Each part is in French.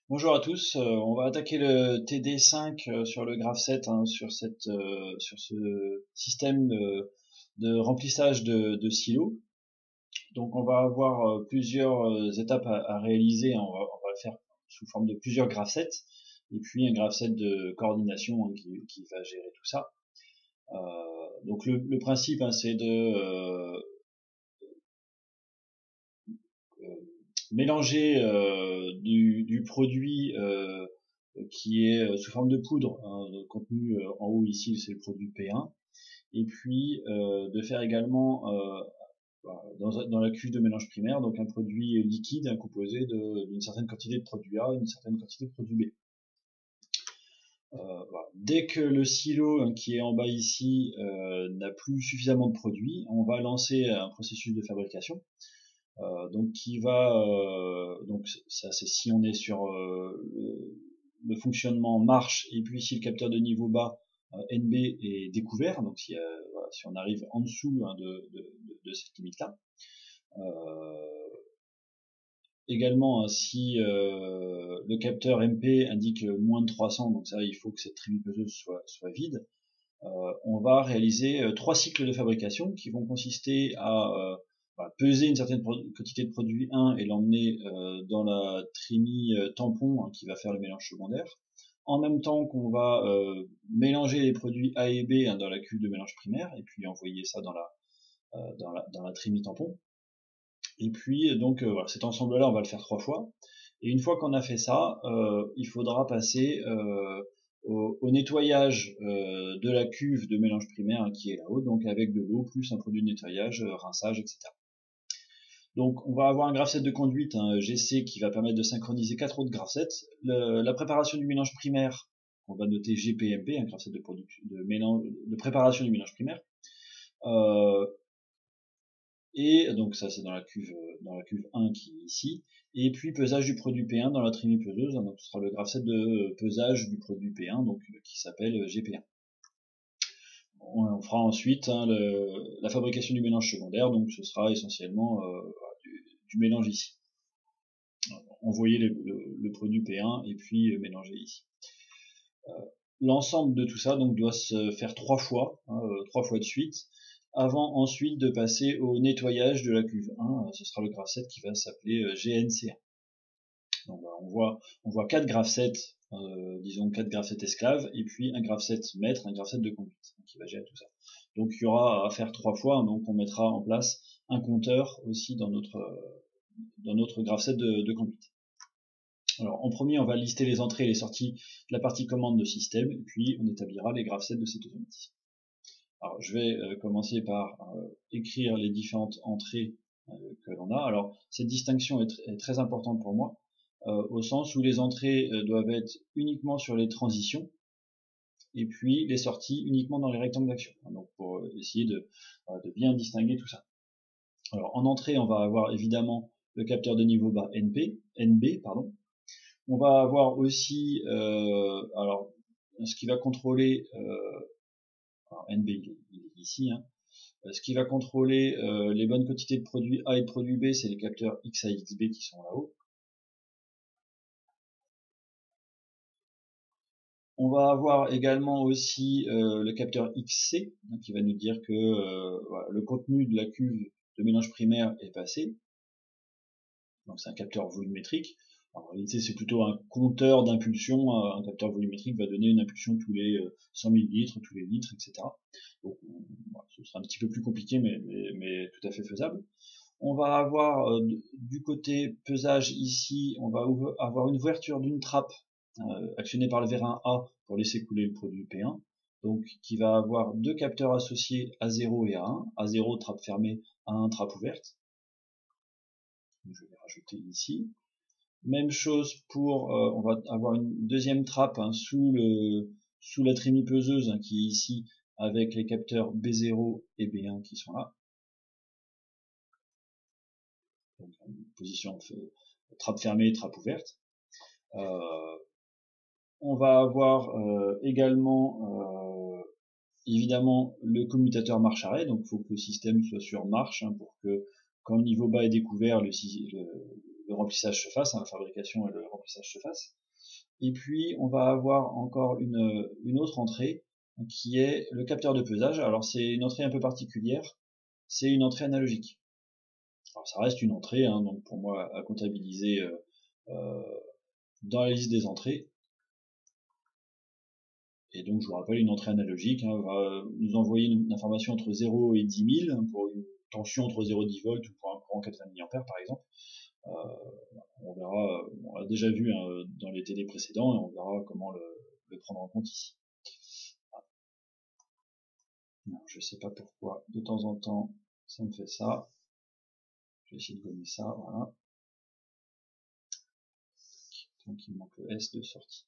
Bonjour à tous, on va attaquer le TD5 sur le graphe 7, hein, sur ce système de remplissage de silos. Donc on va avoir plusieurs étapes à réaliser, hein. On va le faire sous forme de plusieurs graphes 7, et puis un graphe 7 de coordination, hein, qui va gérer tout ça. Donc le principe, hein, c'est de euh, mélanger du produit qui est sous forme de poudre, hein, contenu en haut ici, c'est le produit P1, et puis de faire également dans la cuve de mélange primaire, donc un produit liquide, hein, composé d'une certaine quantité de produit A et une certaine quantité de produit B. Voilà. Dès que le silo, hein, qui est en bas ici n'a plus suffisamment de produits, on va lancer un processus de fabrication. Donc qui va donc ça c'est si on est sur le fonctionnement marche, et puis si le capteur de niveau bas NB est découvert, donc voilà, si on arrive en dessous, hein, de cette limite là. Également, hein, si le capteur MP indique moins de 300, donc ça il faut que cette trimipeseuse soit vide. On va réaliser 3 cycles de fabrication qui vont consister à peser une certaine quantité de produit 1 et l'emmener dans la trémie tampon, hein, qui va faire le mélange secondaire, en même temps qu'on va mélanger les produits A et B, hein, dans la cuve de mélange primaire, et puis envoyer ça dans la trémie tampon. Et puis donc voilà, cet ensemble-là, on va le faire 3 fois. Et une fois qu'on a fait ça, il faudra passer au nettoyage de la cuve de mélange primaire, hein, qui est là-haut, donc avec de l'eau plus un produit de nettoyage, rinçage, etc. Donc on va avoir un graphe 7 de conduite, un GC, qui va permettre de synchroniser 4 autres graphes 7. La préparation du mélange primaire, on va noter GPMP, un graphe 7 de préparation du mélange primaire. Et donc ça c'est dans la cuve 1 qui est ici, et puis pesage du produit P1 dans la trimipeseuse, donc ce sera le graphe 7 de pesage du produit P1, donc qui s'appelle GP1. On fera ensuite, hein, la fabrication du mélange secondaire, donc ce sera essentiellement du mélange ici. Envoyer le produit P1 et puis mélanger ici. L'ensemble de tout ça donc doit se faire 3 fois, hein, 3 fois de suite, avant ensuite de passer au nettoyage de la cuve 1. Ce sera le graphe 7 qui va s'appeler GNC1. Donc voilà, on voit 4 graphes 7, disons 4 graphes 7 esclaves, et puis un graphe 7 maître, un graphe 7 de conduite, qui va gérer tout ça. Donc il y aura à faire 3 fois, donc on mettra en place un compteur aussi dans notre graphe 7 de conduite. Alors en premier, on va lister les entrées et les sorties de la partie commande de système, et puis on établira les graphes 7 de cet automatisme. Alors je vais commencer par écrire les différentes entrées que l'on a. Alors cette distinction est très importante pour moi, au sens où les entrées doivent être uniquement sur les transitions, et puis les sorties uniquement dans les rectangles d'action. Donc pour essayer de bien distinguer tout ça. Alors en entrée, on va avoir évidemment le capteur de niveau bas NB, pardon. On va avoir aussi alors ce qui va contrôler alors NB il est ici, hein. Ce qui va contrôler les bonnes quantités de produits A et de produits B, c'est les capteurs XA et XB qui sont là-haut. On va avoir également aussi le capteur XC, hein, qui va nous dire que voilà, le contenu de la cuve de mélange primaire est passé. Donc c'est un capteur volumétrique. En réalité, c'est plutôt un compteur d'impulsion. Un capteur volumétrique va donner une impulsion tous les 100 millilitres, tous les litres, etc. Donc voilà, ce sera un petit peu plus compliqué, mais tout à fait faisable. On va avoir du côté pesage ici, on va avoir une ouverture d'une trappe actionnée par le vérin A pour laisser couler le produit P1, donc qui va avoir deux capteurs associés A0 et A1. A0 trappe fermée, A1 trappe ouverte. Donc, je vais les rajouter ici. Même chose pour, on va avoir une deuxième trappe, hein, sous la trémipeseuse, hein, qui est ici, avec les capteurs B0 et B1 qui sont là. Donc, une position trappe fermée et trappe ouverte. On va avoir également évidemment le commutateur marche-arrêt, donc il faut que le système soit sur marche, hein, pour que quand le niveau bas est découvert, le remplissage se fasse, la fabrication et le remplissage se fassent. Et puis on va avoir encore une autre entrée qui est le capteur de pesage. Alors c'est une entrée un peu particulière, c'est une entrée analogique. Alors ça reste une entrée, hein, donc pour moi à comptabiliser dans la liste des entrées. Et donc je vous rappelle, une entrée analogique va nous envoyer une information entre 0 et 10 000 pour une tension entre 0 et 10 volts ou pour un courant 80 mA par exemple. On verra, on l'a déjà vu dans les TD précédents et on verra comment le prendre en compte ici. Non, je sais pas pourquoi de temps en temps ça me fait ça. Je vais essayer de gommer ça, voilà. Donc il me manque le S de sortie.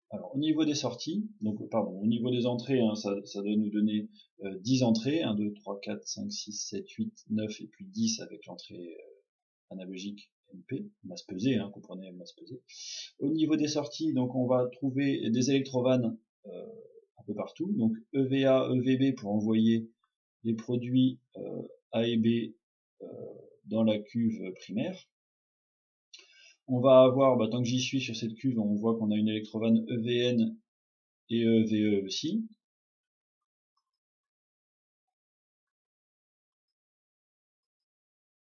Alors au niveau des sorties, donc pardon, au niveau des entrées, ça doit nous donner 10 entrées, 1, 2, 3, 4, 5, 6, 7, 8, 9 et puis 10 avec l'entrée analogique MP, masse pesée, comprenez masse pesée. Au niveau des sorties, donc on va trouver des électrovannes un peu partout, donc EVA, EVB pour envoyer les produits A et B dans la cuve primaire. On va avoir, tant que j'y suis sur cette cuve, on voit qu'on a une électrovanne EVN et EVE aussi.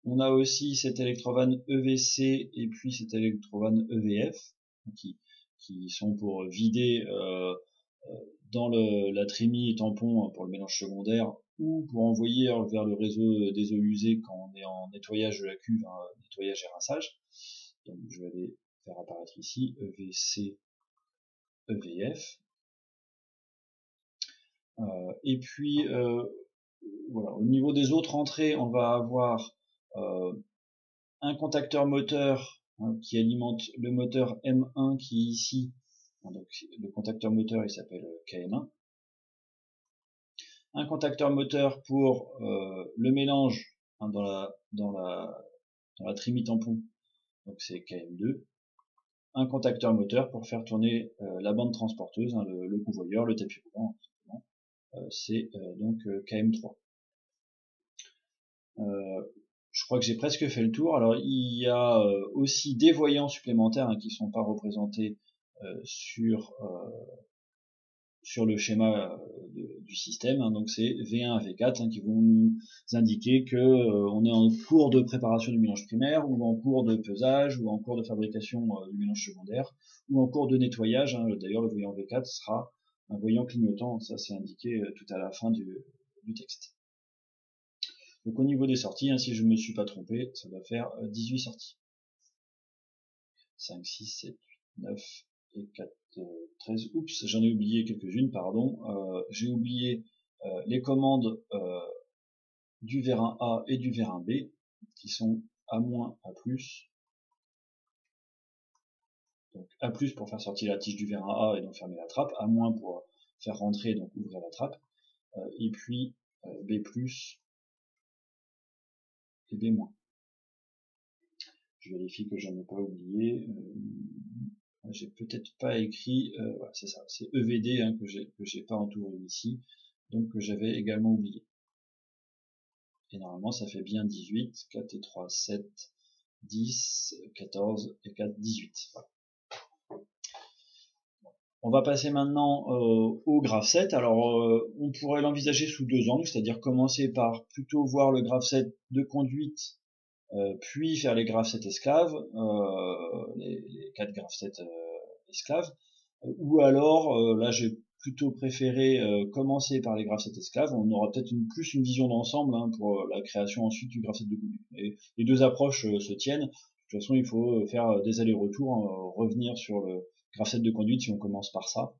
On a aussi cette électrovanne EVC et puis cette électrovanne EVF qui sont pour vider dans la trémie et tampon pour le mélange secondaire ou pour envoyer vers le réseau des eaux usées quand on est en nettoyage de la cuve, nettoyage et rinçage. Donc je vais aller faire apparaître ici EVC, EVF. Et puis voilà, au niveau des autres entrées, on va avoir un contacteur moteur qui alimente le moteur M1 qui est ici. Donc le contacteur moteur il s'appelle KM1. Un contacteur moteur pour le mélange dans la trémie tampon, donc c'est KM2. Un contacteur moteur pour faire tourner la bande transporteuse, le convoyeur, le tapis roulant, c'est donc KM3. Je crois que j'ai presque fait le tour. Alors il y a aussi des voyants supplémentaires qui ne sont pas représentés sur le schéma du système. Donc c'est V1 à V4 qui vont nous indiquer que on est en cours de préparation du mélange primaire, ou en cours de pesage, ou en cours de fabrication du mélange secondaire, ou en cours de nettoyage. D'ailleurs le voyant V4 sera un voyant clignotant, ça c'est indiqué tout à la fin du texte. Donc au niveau des sorties, si je ne me suis pas trompé, ça va faire 18 sorties. 5, 6, 7, 8, 9 et 4, 13. Oups, j'en ai oublié quelques-unes, pardon. J'ai oublié les commandes du vérin A et du vérin B, qui sont A-, A+. Donc A+, pour faire sortir la tige du vérin A et donc fermer la trappe, A- pour faire rentrer et donc ouvrir la trappe, et puis B+, et B-. Je vérifie que j'en ai pas oublié. J'ai peut-être pas écrit, voilà, c'est ça, c'est EVD que j'ai pas entouré ici, donc que j'avais également oublié. Et normalement ça fait bien 18, 4 et 3, 7, 10, 14 et 4, 18. Voilà. On va passer maintenant au graphe 7. Alors on pourrait l'envisager sous deux angles, c'est-à-dire commencer par plutôt voir le graphe 7 de conduite, puis faire les graphes 7 esclaves, les 4 graphes 7 esclaves, ou alors, là j'ai plutôt préféré commencer par les graphes 7 esclaves. On aura peut-être plus une vision d'ensemble pour la création ensuite du graphe 7 de conduite. Et les deux approches se tiennent. De toute façon, il faut faire des allers-retours, revenir sur le graphe 7 de conduite si on commence par ça,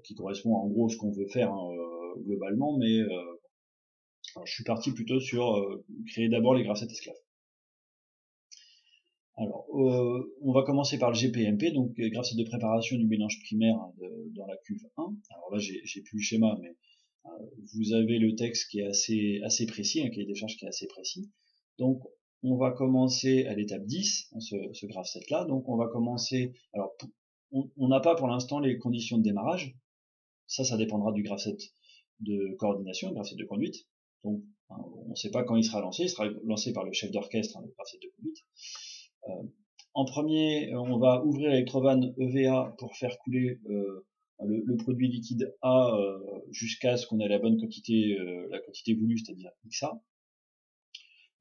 qui correspond en gros à ce qu'on veut faire globalement, mais je suis parti plutôt sur créer d'abord les graphes 7 esclaves. Alors, on va commencer par le GPMP, donc graphe 7 de préparation du mélange primaire dans la cuve 1. Alors là, j'ai plus le schéma, mais vous avez le texte qui est assez précis, un cahier des charges qui est assez précis. Donc, on va commencer à l'étape 10, ce graphe 7 là. Donc, on va commencer. Alors, on n'a pas pour l'instant les conditions de démarrage. Ça dépendra du graphe 7 de coordination, graphe 7 de conduite. Donc, on ne sait pas quand il sera lancé. Il sera lancé par le chef d'orchestre, le graphe 7 de conduite. En premier, on va ouvrir l'électrovanne EVA pour faire couler le produit liquide A jusqu'à ce qu'on ait la bonne quantité, la quantité voulue, c'est-à-dire XA.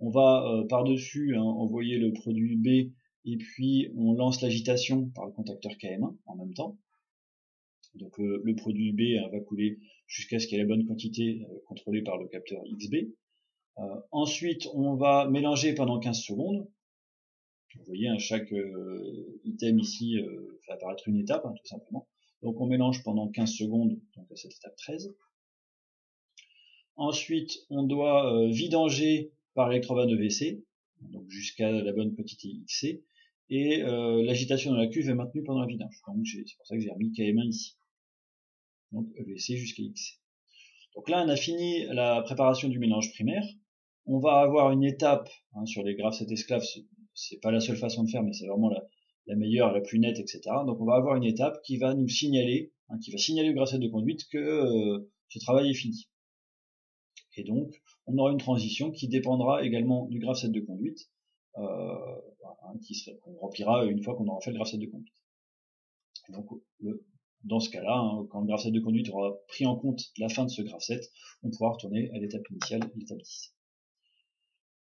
On va par-dessus envoyer le produit B et puis on lance l'agitation par le contacteur KM1 en même temps. Donc le produit B va couler jusqu'à ce qu'il y ait la bonne quantité contrôlée par le capteur XB. Ensuite, on va mélanger pendant 15 secondes. Vous voyez, chaque item ici fait apparaître une étape, tout simplement. Donc on mélange pendant 15 secondes, donc à cette étape 13. Ensuite, on doit vidanger par électrovanne EVC, donc jusqu'à la bonne quantité XC, et l'agitation de la cuve est maintenue pendant la vidange. Donc c'est pour ça que j'ai remis KM1 ici. Donc EVC jusqu'à XC. Donc là, on a fini la préparation du mélange primaire. On va avoir une étape sur les graphes 7 esclaves, c'est pas la seule façon de faire, mais c'est vraiment la meilleure, la plus nette, etc. Donc on va avoir une étape qui va nous signaler, qui va signaler au graphe 7 de conduite que ce travail est fini. Et donc on aura une transition qui dépendra également du graphe 7 de conduite, qu'on remplira une fois qu'on aura fait le graphe 7 de conduite. Donc dans ce cas-là, quand le graphe 7 de conduite aura pris en compte la fin de ce graphe 7, on pourra retourner à l'étape initiale, l'étape 10.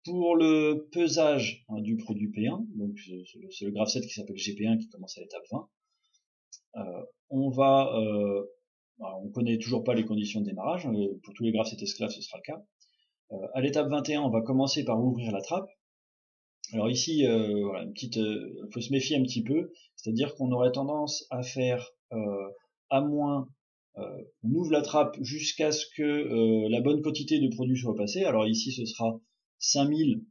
Pour le pesage du produit P1, donc c'est le graphe 7 qui s'appelle GP1 qui commence à l'étape 20, on connaît toujours pas les conditions de démarrage, pour tous les graphes 7 esclaves ce sera le cas. À l'étape 21, on va commencer par ouvrir la trappe. Alors ici, voilà, faut se méfier un petit peu, c'est-à-dire qu'on aurait tendance à faire à moins, on ouvre la trappe jusqu'à ce que la bonne quantité de produit soit passée. Alors ici, ce sera 5000,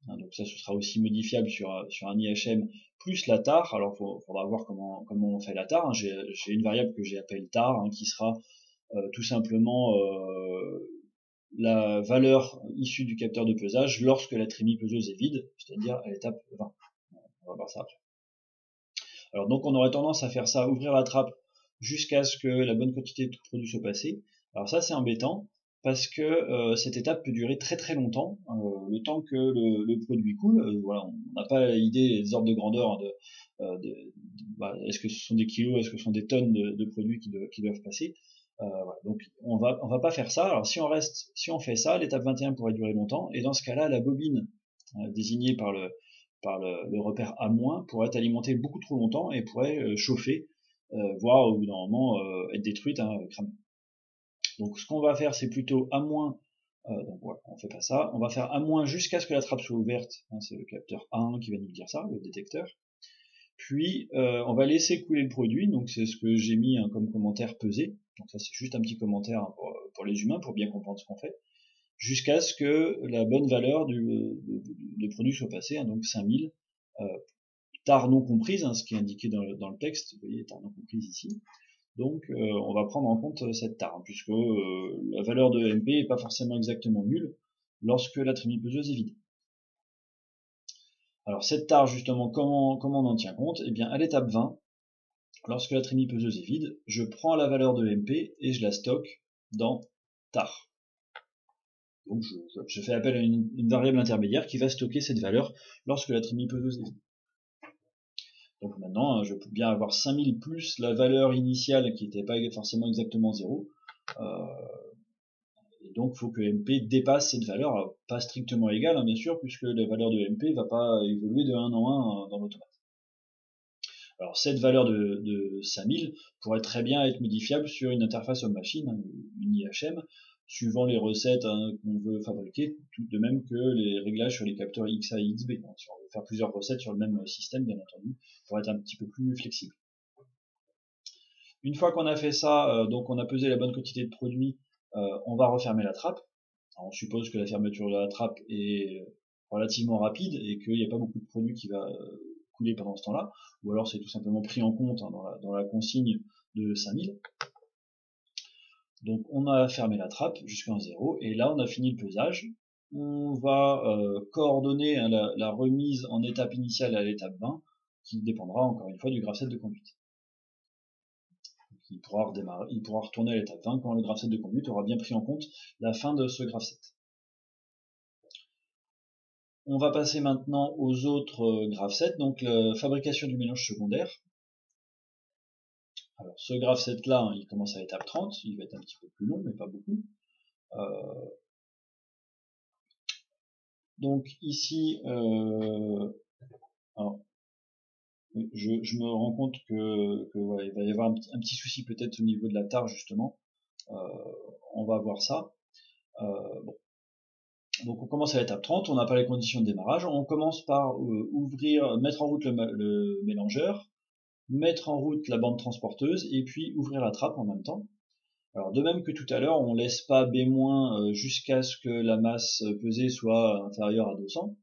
donc ça, ce sera aussi modifiable sur un IHM plus la TAR. Alors faudra voir comment on fait la TAR. J'ai une variable que j'appelle TAR, qui sera tout simplement la valeur issue du capteur de pesage lorsque la trémie peseuse est vide, c'est-à-dire à l'étape 20. On va voir ça après. Alors donc on aurait tendance à faire ça, ouvrir la trappe jusqu'à ce que la bonne quantité de produit soit passée. Alors ça c'est embêtant parce que cette étape peut durer très très longtemps, le temps que le produit coule. Voilà, on n'a pas idée des ordres de grandeur est-ce que ce sont des kilos, est-ce que ce sont des tonnes de produits qui doivent passer. Voilà. Donc on va pas faire ça. Alors si on fait ça, l'étape 21 pourrait durer longtemps, et dans ce cas-là, la bobine désignée par le repère A- pourrait être alimentée beaucoup trop longtemps et pourrait chauffer, voire au bout d'un moment être détruite, cramée. Donc ce qu'on va faire, c'est plutôt A-, donc voilà, on fait pas ça. On va faire A- jusqu'à ce que la trappe soit ouverte. C'est le capteur A1 qui va nous dire ça, le détecteur. Puis on va laisser couler le produit, donc c'est ce que j'ai mis comme commentaire pesé. Donc ça c'est juste un petit commentaire pour les humains, pour bien comprendre ce qu'on fait, jusqu'à ce que la bonne valeur du produit soit passée, donc 5000, TAR non comprise, ce qui est indiqué dans le texte, vous voyez, TAR non comprise ici. Donc on va prendre en compte cette TAR, puisque la valeur de MP n'est pas forcément exactement nulle lorsque la trémie peseuse est vide. Alors cette TAR, justement, comment on en tient compte? Eh bien, à l'étape 20, lorsque la trémie peseuse est vide, je prends la valeur de MP et je la stocke dans TAR. Donc je fais appel à une variable intermédiaire qui va stocker cette valeur lorsque la trémie peseuse est vide. Donc maintenant, je peux bien avoir 5000 plus la valeur initiale qui n'était pas forcément exactement 0. Et donc il faut que MP dépasse cette valeur, alors, pas strictement égale, bien sûr, puisque la valeur de MP ne va pas évoluer de 1 en 1 dans l'automate. Alors cette valeur de 5000 pourrait très bien être modifiable sur une interface homme-machine, une IHM, suivant les recettes qu'on veut fabriquer, tout de même que les réglages sur les capteurs XA et XB. Si on veut faire plusieurs recettes sur le même système, bien entendu, pour être un petit peu plus flexible. Une fois qu'on a fait ça, donc on a pesé la bonne quantité de produit, on va refermer la trappe. Alors, on suppose que la fermeture de la trappe est relativement rapide et qu'il n'y a pas beaucoup de produit qui va couler pendant ce temps-là, ou alors c'est tout simplement pris en compte dans la consigne de 5000. Donc on a fermé la trappe jusqu'à 0, et là on a fini le pesage. On va coordonner la remise en étape initiale à l'étape 20, qui dépendra encore une fois du graphe 7 de conduite. Il pourra retourner à l'étape 20 quand le graphe 7 de conduite aura bien pris en compte la fin de ce graphe 7. On va passer maintenant aux autres graph sets, donc la fabrication du mélange secondaire. Alors ce graph set là, il commence à l'étape 30, il va être un petit peu plus long, mais pas beaucoup. Donc ici, alors, je me rends compte que ouais, il va y avoir un petit souci peut-être au niveau de la tare justement. On va voir ça. Bon. Donc on commence à l'étape 30, on n'a pas les conditions de démarrage. On commence par mettre en route le mélangeur, mettre en route la bande transporteuse et puis ouvrir la trappe en même temps. Alors de même que tout à l'heure, on laisse pas B- jusqu'à ce que la masse pesée soit inférieure à 200.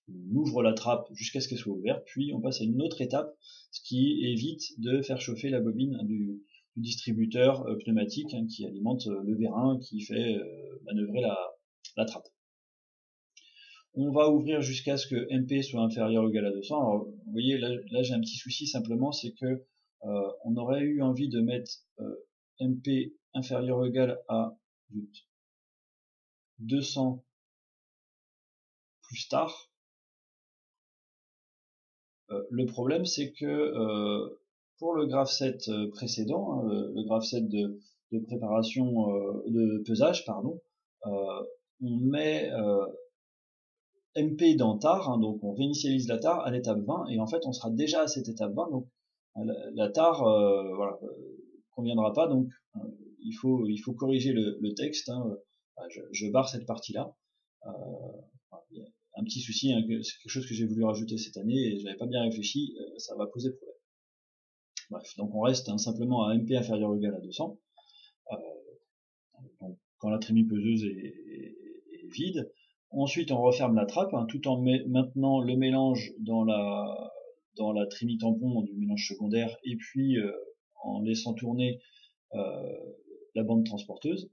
On ouvre la trappe jusqu'à ce qu'elle soit ouverte, puis on passe à une autre étape, ce qui évite de faire chauffer la bobine du distributeur pneumatique qui alimente le vérin qui fait manœuvrer la trappe. On va ouvrir jusqu'à ce que MP soit inférieur ou égal à 200. Alors, vous voyez, là j'ai un petit souci simplement, c'est que on aurait eu envie de mettre MP inférieur ou égal à 200 plus tard. Le problème, c'est que pour le graph set précédent, le graph set de préparation, de pesage, pardon, on met MP dans tar, donc on réinitialise la tar à l'étape 20, et en fait on sera déjà à cette étape 20, donc la tar voilà, conviendra pas, donc il faut corriger le texte, je barre cette partie-là. Il y a un petit souci, c'est quelque chose que j'ai voulu rajouter cette année et j'avais pas bien réfléchi, ça va poser problème. Bref, donc on reste simplement à MP inférieur ou égal à 200, donc quand la trémie peseuse est vide. Ensuite, on referme la trappe, tout en maintenant le mélange dans la trémie tampon du mélange secondaire, et puis en laissant tourner la bande transporteuse,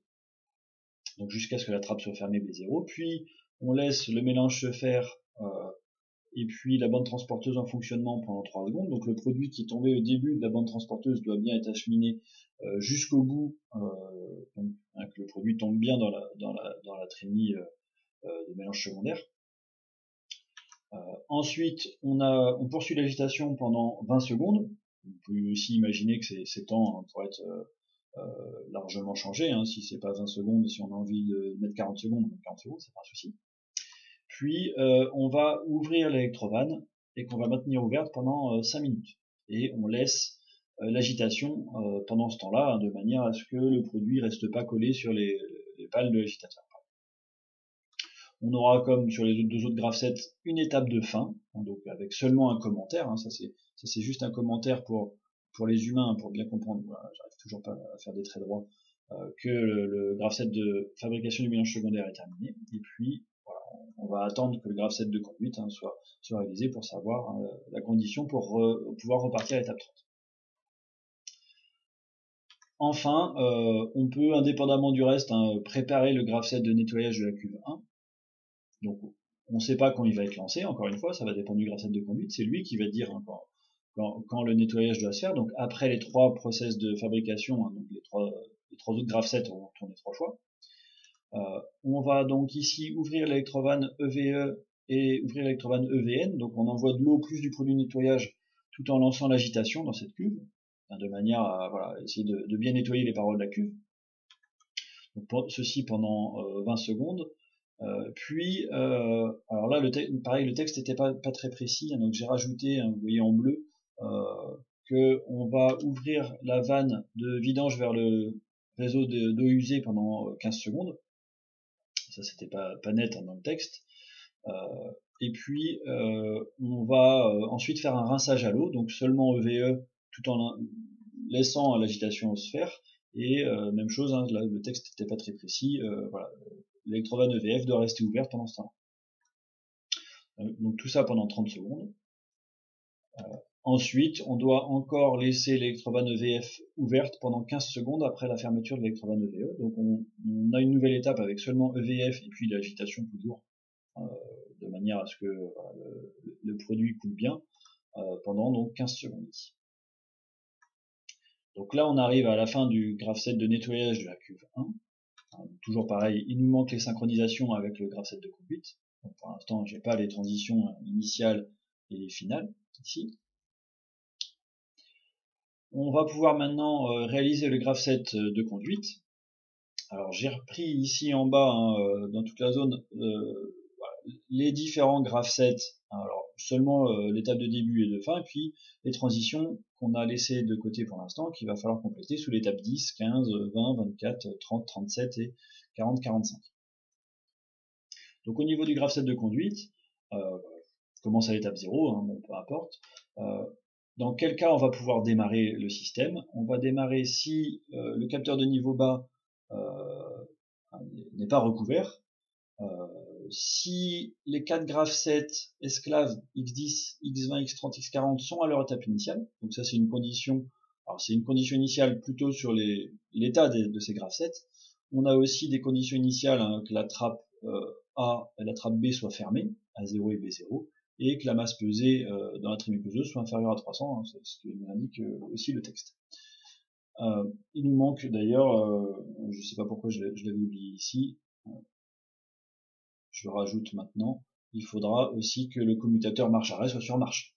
donc jusqu'à ce que la trappe soit fermée B0. Puis on laisse le mélange se faire, et puis la bande transporteuse en fonctionnement pendant 3 secondes. Donc le produit qui est tombé au début de la bande transporteuse doit bien être acheminé jusqu'au bout, donc, que le produit tombe bien dans la trémie de mélange secondaire. Ensuite, on poursuit l'agitation pendant 20 secondes. On peut aussi imaginer que ces temps pourraient être largement changés. Si c'est pas 20 secondes, si on a envie de mettre 40 secondes, 40 secondes, c'est pas un souci. Puis on va ouvrir l'électrovanne et qu'on va maintenir ouverte pendant 5 minutes. Et on laisse l'agitation pendant ce temps-là, de manière à ce que le produit reste pas collé sur les pales de l'agitateur. On aura, comme sur les deux autres graph sets, une étape de fin, donc avec seulement un commentaire. Ça c'est juste un commentaire pour les humains, pour bien comprendre. Voilà, j'arrive toujours pas à faire des traits droits. Que le graph set de fabrication du mélange secondaire est terminé. Et puis voilà, on va attendre que le graph set de conduite soit réalisé pour savoir la condition pour pouvoir repartir à l'étape 30. Enfin, on peut, indépendamment du reste, préparer le graph set de nettoyage de la cuve 1. Donc on ne sait pas quand il va être lancé, encore une fois, ça va dépendre du graph set de conduite, c'est lui qui va dire quand le nettoyage doit se faire. Donc après les 3 process de fabrication, donc les trois autres graph sets vont tourner 3 fois. On va donc ici ouvrir l'électrovanne EVE et ouvrir l'électrovanne EVN, donc on envoie de l'eau plus du produit de nettoyage tout en lançant l'agitation dans cette cuve, de manière à essayer de bien nettoyer les parois de la cuve. Donc ceci pendant 20 secondes. Puis, alors là, pareil, le texte n'était pas très précis, donc j'ai rajouté, vous voyez en bleu, que on va ouvrir la vanne de vidange vers le réseau d'eau usée pendant 15 secondes. Ça, c'était pas net dans le texte. Et puis, on va ensuite faire un rinçage à l'eau, donc seulement EVE, tout en laissant l'agitation se faire. Et même chose, là, le texte n'était pas très précis. Voilà, l'électrovanne EVF doit rester ouverte pendant ce temps. Donc tout ça pendant 30 secondes. Ensuite, on doit encore laisser l'électrovanne EVF ouverte pendant 15 secondes après la fermeture de l'électrovanne EVE. Donc on a une nouvelle étape avec seulement EVF et puis l'agitation toujours, de manière à ce que le produit coule bien pendant donc 15 secondes ici. Donc là on arrive à la fin du graph set de nettoyage de la cuve 1. Toujours pareil, il nous manque les synchronisations avec le graph set de conduite. Donc, pour l'instant, j'ai pas les transitions initiales et finales ici. On va pouvoir maintenant réaliser le graph set de conduite. Alors j'ai repris ici en bas, hein, dans toute la zone, les différents graph sets. Alors seulement l'étape de début et de fin, et puis les transitions qu'on a laissées de côté pour l'instant, qu'il va falloir compléter sous l'étape 10, 15, 20, 24, 30, 37 et 40, 45. Donc au niveau du graph set de conduite, commence à l'étape 0, hein, bon, peu importe. Dans quel cas on va pouvoir démarrer le système? On va démarrer si le capteur de niveau bas n'est pas recouvert. Si les 4 graph sets esclaves x10, x20, x30, x40 sont à leur étape initiale, donc ça c'est une condition, alors c'est une condition initiale plutôt sur l'état de ces graph sets. On a aussi des conditions initiales, hein, que la trappe A et la trappe B soient fermées, A0 et B0, et que la masse pesée dans la trimuqueuse soit inférieure à 300, hein, c'est ce que nous indique aussi le texte. Il nous manque d'ailleurs, je ne sais pas pourquoi je l'avais oublié ici, je rajoute maintenant, il faudra aussi que le commutateur marche-arrêt soit sur marche.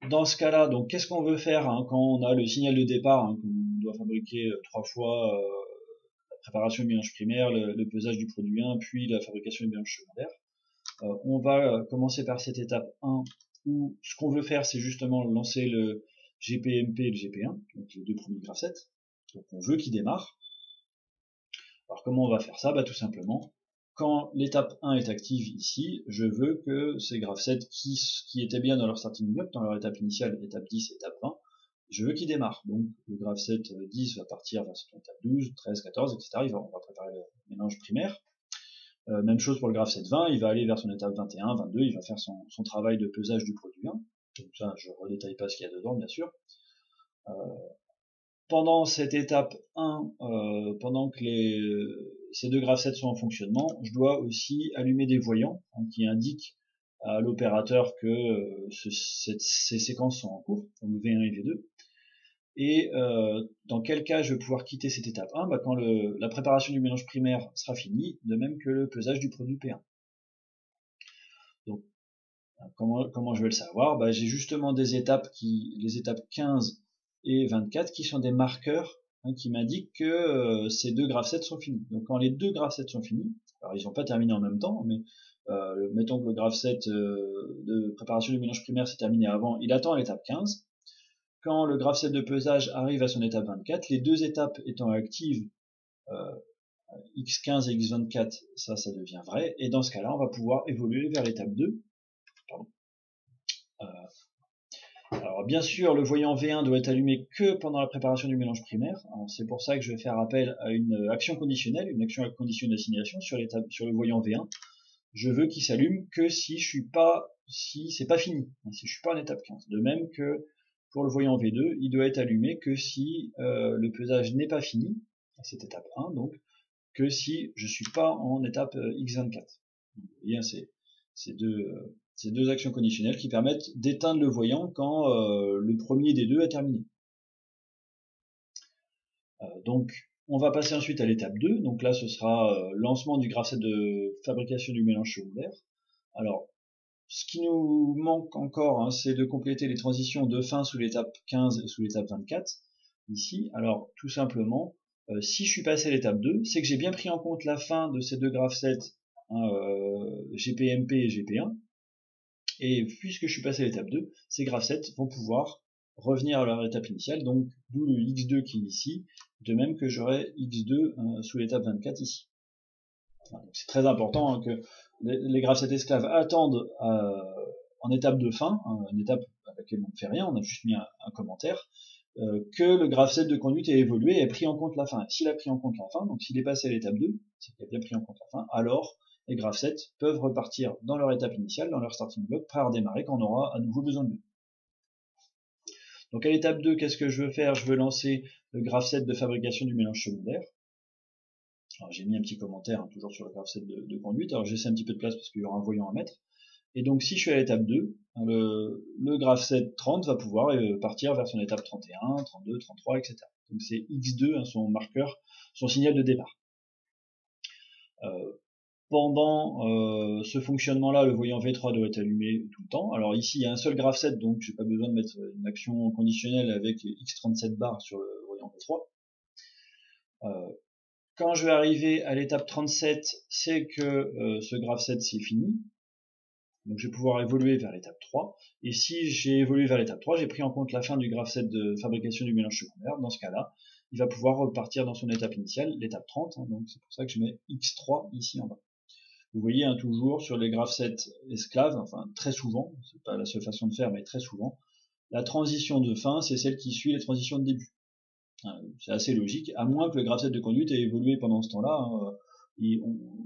Dans ce cas-là, donc qu'est-ce qu'on veut faire, hein, quand on a le signal de départ, hein, qu'on doit fabriquer 3 fois la préparation du mélange primaire, le pesage du produit 1, puis la fabrication du mélange secondaire. On va commencer par cette étape 1, où ce qu'on veut faire, c'est justement lancer le GPMP et le GP1, donc les deux premiers graph sets. Donc on veut qu'ils démarrent. Alors comment on va faire ça? Bah tout simplement, quand l'étape 1 est active ici, je veux que ces graph sets qui étaient bien dans leur starting block, dans leur étape initiale, étape 10, étape 20, je veux qu'ils démarrent. Donc le graph set 10 va partir vers son étape 12, 13, 14, etc. On va préparer le mélange primaire. Même chose pour le graph set 20, il va aller vers son étape 21, 22, il va faire son travail de pesage du produit 1. Donc ça, je ne redétaille pas ce qu'il y a dedans, bien sûr. Pendant cette étape 1, pendant que ces deux graph sets sont en fonctionnement, je dois aussi allumer des voyants, hein, qui indiquent à l'opérateur que ces séquences sont en cours, donc V1 et V2. Et dans quel cas je vais pouvoir quitter cette étape 1? Bah, quand la préparation du mélange primaire sera finie, de même que le pesage du produit P1. Donc, comment je vais le savoir? Bah, j'ai justement des étapes les étapes 15 et 24 qui sont des marqueurs, hein, qui m'indiquent que ces deux graph sets sont finis. Donc quand les deux graph sets sont finis, alors ils n'ont pas terminé en même temps, mais mettons que le graph set de préparation du mélange primaire s'est terminé avant, il attend l'étape 15. Quand le graph set de pesage arrive à son étape 24, les deux étapes étant actives, x15 et x24, ça devient vrai, et dans ce cas-là, on va pouvoir évoluer vers l'étape 2. Pardon. Alors bien sûr, le voyant V1 doit être allumé que pendant la préparation du mélange primaire. C'est pour ça que je vais faire appel à une action conditionnelle, une action à condition d'assignation sur le voyant V1. Je veux qu'il s'allume que si c'est pas fini, si je suis pas en étape 15. De même que pour le voyant V2, il doit être allumé que si le pesage n'est pas fini, c'est étape 1 donc, que si je suis pas en étape x24. Vous voyez, c'est deux actions conditionnelles qui permettent d'éteindre le voyant quand le premier des deux est terminé. Donc on va passer ensuite à l'étape 2, donc là ce sera lancement du graph set de fabrication du mélange secondaire. Alors ce qui nous manque encore, hein, c'est de compléter les transitions de fin sous l'étape 15 et sous l'étape 24 ici. Alors tout simplement, si je suis passé à l'étape 2, c'est que j'ai bien pris en compte la fin de ces deux graph sets, hein, GPMP et GP1. Et puisque je suis passé à l'étape 2, ces graph sets vont pouvoir revenir à leur étape initiale, donc d'où le x2 qui est ici, de même que j'aurai x2 sous l'étape 24 ici. C'est très important, hein, que les graph sets esclaves attendent en étape de fin, hein, une étape à laquelle on ne fait rien, on a juste mis un commentaire, que le graph set de conduite ait évolué et ait pris en compte la fin. S'il a pris en compte la fin, donc s'il est passé à l'étape 2, c'est qu'il a bien pris en compte la fin, alors les graph sets peuvent repartir dans leur étape initiale, dans leur starting block, prêts à redémarrer quand on aura à nouveau besoin d'eux. Donc à l'étape 2, qu'est-ce que je veux faire? Je veux lancer le graph set de fabrication du mélange secondaire. Alors j'ai mis un petit commentaire, hein, toujours sur le graph set de conduite, alors j'essaie un petit peu de place parce qu'il y aura un voyant à mettre. Et donc si je suis à l'étape 2, le graph set 30 va pouvoir partir vers son étape 31, 32, 33, etc. Donc c'est x2, hein, son marqueur, son signal de départ. Pendant ce fonctionnement-là, le voyant V3 doit être allumé tout le temps. Alors ici, il y a un seul graph set, donc j'ai pas besoin de mettre une action conditionnelle avec x37 bar sur le voyant V3. Quand je vais arriver à l'étape 37, c'est que ce graph set c'est fini. Donc je vais pouvoir évoluer vers l'étape 3. Et si j'ai évolué vers l'étape 3, j'ai pris en compte la fin du graph set de fabrication du mélange secondaire. Dans ce cas-là, il va pouvoir repartir dans son étape initiale, l'étape 30. Donc c'est pour ça que je mets x3 ici en bas. Vous voyez toujours sur les graph sets esclaves, enfin très souvent, c'est pas la seule façon de faire, mais très souvent, la transition de fin, c'est celle qui suit la transition de début. C'est assez logique, à moins que le graph set de conduite ait évolué pendant ce temps-là,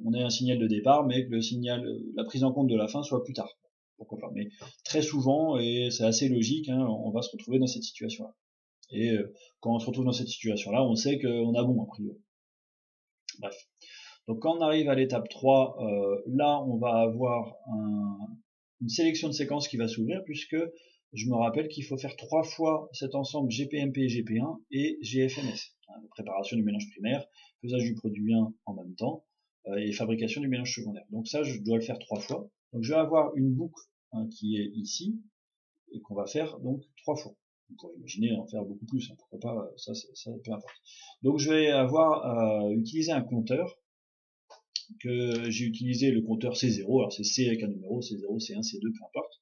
on ait un signal de départ, mais que le signal, la prise en compte de la fin soit plus tard. Pourquoi pas. Mais très souvent, et c'est assez logique, on va se retrouver dans cette situation-là. Et quand on se retrouve dans cette situation-là, on sait qu'on a bon a priori. Bref. Donc quand on arrive à l'étape 3, là on va avoir une sélection de séquences qui va s'ouvrir, puisque je me rappelle qu'il faut faire 3 fois cet ensemble GPMP, GP1 et GFMS. Préparation du mélange primaire, faisage du produit 1 en même temps, et fabrication du mélange secondaire. Donc ça, je dois le faire 3 fois. Donc je vais avoir une boucle qui est ici, et qu'on va faire donc 3 fois. Vous pourrez imaginer en faire beaucoup plus, pourquoi pas, ça peu importe. Donc je vais avoir utilisé un compteur, que j'ai utilisé le compteur C0, alors c'est C avec un numéro, C0, C1, C2, peu importe.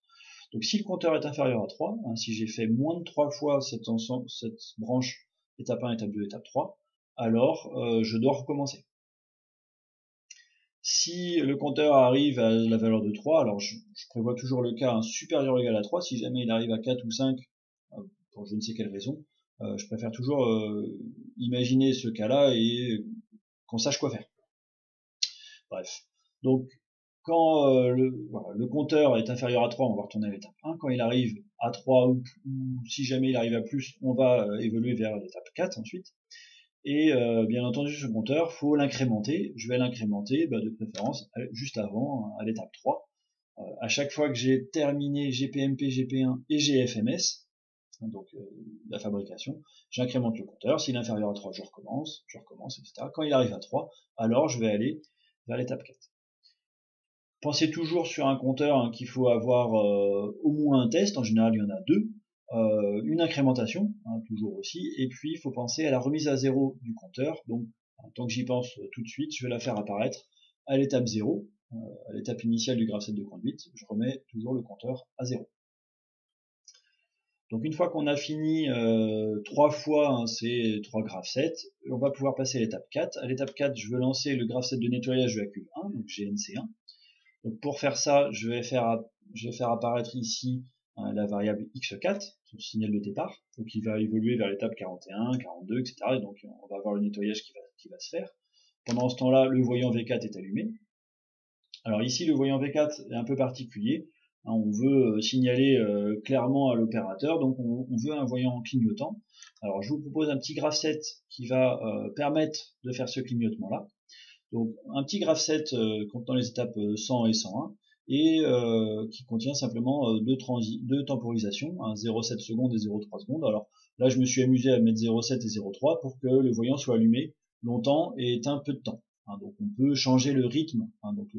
Donc si le compteur est inférieur à 3, si j'ai fait moins de 3 fois cette branche étape 1, étape 2, étape 3, alors je dois recommencer. Si le compteur arrive à la valeur de 3, alors je prévois toujours le cas supérieur ou égal à 3, si jamais il arrive à 4 ou 5, pour je ne sais quelle raison, je préfère toujours imaginer ce cas-là et qu'on sache quoi faire. Bref, donc quand le compteur est inférieur à 3, on va retourner à l'étape 1. Quand il arrive à 3 ou si jamais il arrive à plus, on va évoluer vers l'étape 4 ensuite. Et bien entendu, ce compteur, faut l'incrémenter. Je vais l'incrémenter de préférence juste avant, à l'étape 3. À chaque fois que j'ai terminé GPMP, GP1 et GFMS, donc la fabrication, j'incrémente le compteur. S'il est inférieur à 3, je recommence, etc. Quand il arrive à 3, alors je vais aller vers l'étape 4. Pensez toujours sur un compteur qu'il faut avoir au moins un test, en général il y en a 2, une incrémentation, toujours aussi, et puis il faut penser à la remise à 0 du compteur. Donc tant que j'y pense tout de suite, je vais la faire apparaître à l'étape 0, à l'étape initiale du graph set de conduite, je remets toujours le compteur à 0. Donc une fois qu'on a fini 3 fois ces 3 graph sets, on va pouvoir passer à l'étape 4. À l'étape 4, je veux lancer le graph set de nettoyage de la cuve 1, donc GNC1. Donc pour faire ça, je vais faire apparaître ici la variable x4, son signal de départ, donc il va évoluer vers l'étape 41, 42, etc. Et donc on va avoir le nettoyage qui va se faire. Pendant ce temps-là, le voyant V4 est allumé. Alors ici, le voyant V4 est un peu particulier. On veut signaler clairement à l'opérateur, donc on veut un voyant clignotant. Alors je vous propose un petit graph set qui va permettre de faire ce clignotement-là. Donc un petit graph set contenant les étapes 100 et 101 et qui contient simplement deux temporisations, 0,7 secondes et 0,3 secondes. Alors là je me suis amusé à mettre 0,7 et 0,3 pour que le voyant soit allumé longtemps et éteint peu de temps. Donc on peut changer le rythme, donc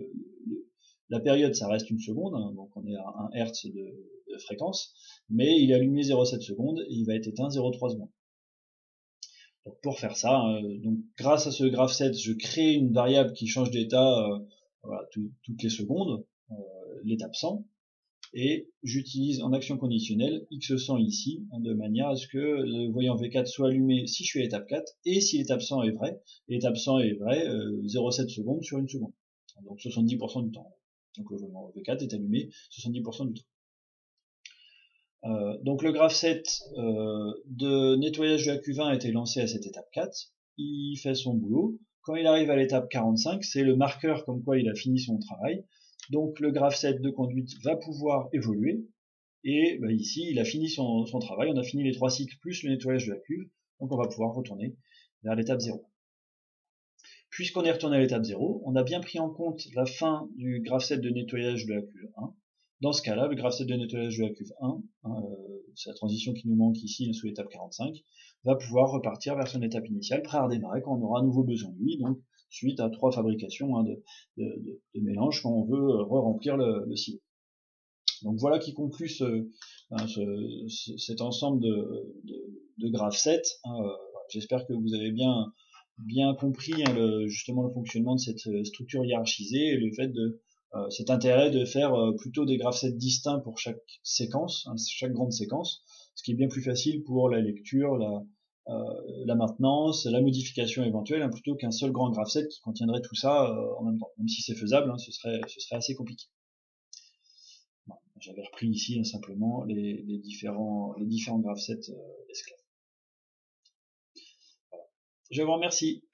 la période ça reste une seconde, donc on est à 1 Hz de fréquence, mais il est allumé 0,7 secondes et il va être éteint 0,3 secondes. Donc pour faire ça, donc grâce à ce graph set, je crée une variable qui change d'état voilà, toutes les secondes, l'étape 100, et j'utilise en action conditionnelle x100 ici, de manière à ce que le voyant V4 soit allumé si je suis à l'étape 4, et si l'étape 100 est vraie, et l'étape 100 est vraie, 0,7 secondes sur une seconde, donc 70% du temps. Donc le voyant V4 est allumé 70% du temps. Donc le graph set de nettoyage de la cuve 1 a été lancé à cette étape 4, il fait son boulot. Quand il arrive à l'étape 45, c'est le marqueur comme quoi il a fini son travail. Donc le graph set de conduite va pouvoir évoluer. Et ici, il a fini son travail, on a fini les 3 cycles plus le nettoyage de la cuve, donc on va pouvoir retourner vers l'étape 0. Puisqu'on est retourné à l'étape 0, on a bien pris en compte la fin du graph set de nettoyage de la cuve 1. Dans ce cas-là, le graph set de nettoyage de la cuve 1, c'est la transition qui nous manque ici sous l'étape 45, va pouvoir repartir vers son étape initiale, prêt à redémarrer quand on aura à nouveau besoin de lui, donc suite à 3 fabrications de mélange quand on veut re-remplir le silo. Donc voilà qui conclut cet ensemble de graph set. J'espère que vous avez bien compris justement le fonctionnement de cette structure hiérarchisée et le fait de cet intérêt de faire plutôt des graph sets distincts pour chaque séquence, chaque grande séquence, ce qui est bien plus facile pour la lecture, la maintenance, la modification éventuelle, plutôt qu'un seul grand graph set qui contiendrait tout ça en même temps. Même si c'est faisable, ce serait assez compliqué. Bon, j'avais repris ici simplement les différents graph sets esclaves. Voilà. Je vous remercie.